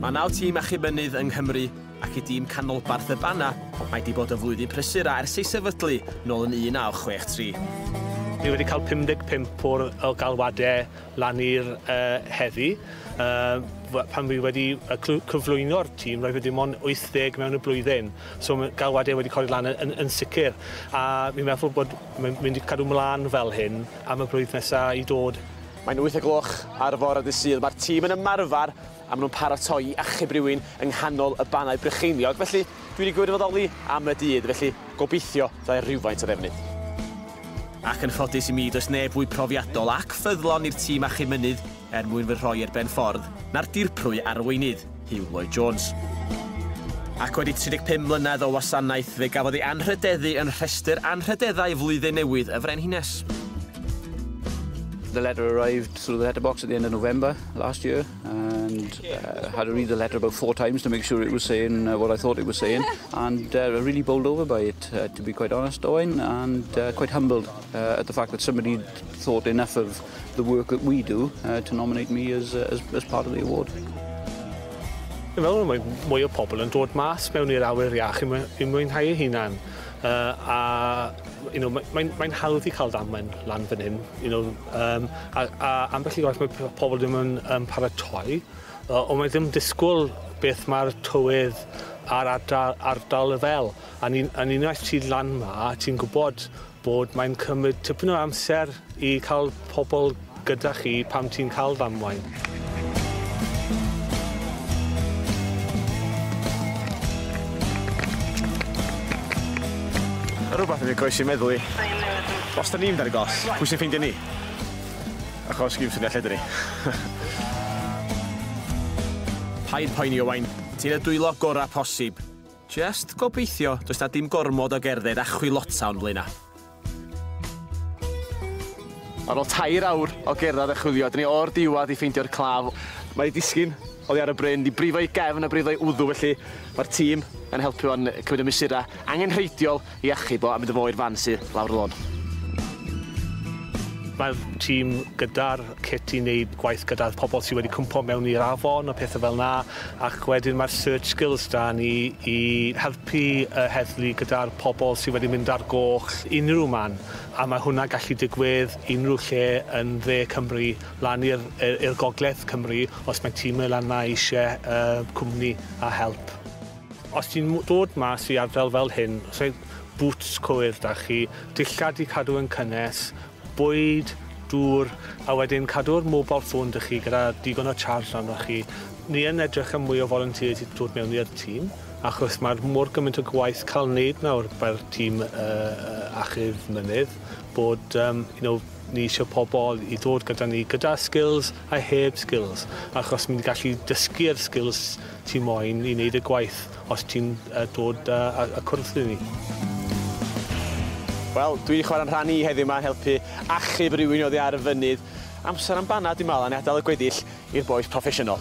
Mae 9 tîm Achub Mynydd yng Nghymru ac i dîm canolbarth y Bannau, mae wedi bod yn flwyddyn prysura ers ei sefydlu nôl yn 1963. Ni wedi cael 55 o'r galwadau lan i'r heddi. Pan fi wedi cyflwyno'r tîm, roedd wedi mon 80 mewn y blwyddyn. So galwadau wedi codi lan yn sicr. A fi'n meddwl bod mae'n mynd i cadw mlaen fel hyn am y blwyddyn nesaf i dod. Mae'n 8 o'r gloch ar y fore dydd Sul. Mae'r tîm yn ymarfer a maen nhw'n paratoi i achub rhywun yng nghanol y Bannau Brycheiniog. Felly dwi wedi gwirfoddoli am y dydd, felly gobeithio dda'i rhywfaint o ddefnydd. Ac yn ffodus i mi, does neb fwy profiadol ac ffyddlon i'r tîm Achub Mynydd mwyn fy rhoi ar ben ffordd na'r dirprwy arweinydd, Hugh Jones. Ac wedi 35 mlynedd o wasanaeth, fe gafodd ei anrhydeddu yn rhestr anrhydeddau flwyddyn newydd y Frenhines. The letter arrived through the letterbox at the end of November last year, and had to read the letter about 4 times to make sure it was saying what I thought it was saying, and really bowled over by it, to be quite honest, Owain, and quite humbled at the fact that somebody thought enough of the work that we do to nominate me as part of the award. Dwi'n meddwl mae mwy o pobl yn dod mas mewn i'r awyr iach i mwynhau eu hunan. Mae'n hawdd i cael damwain lan fan hyn. A ambell i gwaith mae pobl ddim yn paratoi, ond mae ddim disgwyl beth mae'r tywydd a'r ardal y fel. A unwaith ti lan ma, ti'n gwybod bod mae'n cymryd tipyn o amser i cael pobl gyda chi pam ti'n cael damwain. Rhywbeth yn ei groes i'n meddwl i. Os da ni'n dar y gos, pwy sy'n ffeindio ni? Achos gym syniad lle dyn ni. Paid poeni Owain, ti'n y dwylo gorau posib. Just gobeithio, does na dim gormod o gerdded a chwilota o'n blaena. Ar ôl 2 awr o gerdded a chwilio, dyn ni o'r diwad i ffeindio'r claf. Mae'i disgyn oddi ar y bryn, di brifo'i gefn a brifo'i wddw, felly mae'r tîm yn helpu o'n cymryd y mesura angenrheidiol i achub o a mynd o fo i'r fan sy'n lawr y lôn. Mae'r tîm gyda'r kit i wneud gwaith gyda'r pobl sydd wedi cwmpo mewn i'r afon o pethau fel na, ac wedyn mae'r search skills da ni i helpu heddlu gyda'r pobl sydd wedi mynd ar goch unrhyw man, a mae hwnna gallu digwydd unrhyw lle yn dde Cymru lan i'r gogledd Cymru os mae tîm lan na eisiau cwmni a help. Os ti'n dod mas i ardal fel hyn, os yw boots cywir da chi, dillad i cadw yn cynnes, bwyd, dŵr, a wedyn cadw'r mobile phone da chi gyda digon o charge arno chi. Ni yn edrych am mwy o volunteers i dod mewn i'r tîm, achos mae'r mor gymaint o gwaith cael wneud nawr by'r tîm Achub Mynydd, bod ni eisiau pobl i ddod gyda ni gyda skills a heb skills, achos ni'n gallu dysgu'r skills ti moyn i wneud y gwaith os ti'n dod a cwrdd i ni. Wel, dwi wedi chwarae'n rhan i heddiw yma'n helpu achub rhywun oddi ar y fynydd. Amser am Bannau di mal a ni adael y gweddill i'r boes proffesiynol.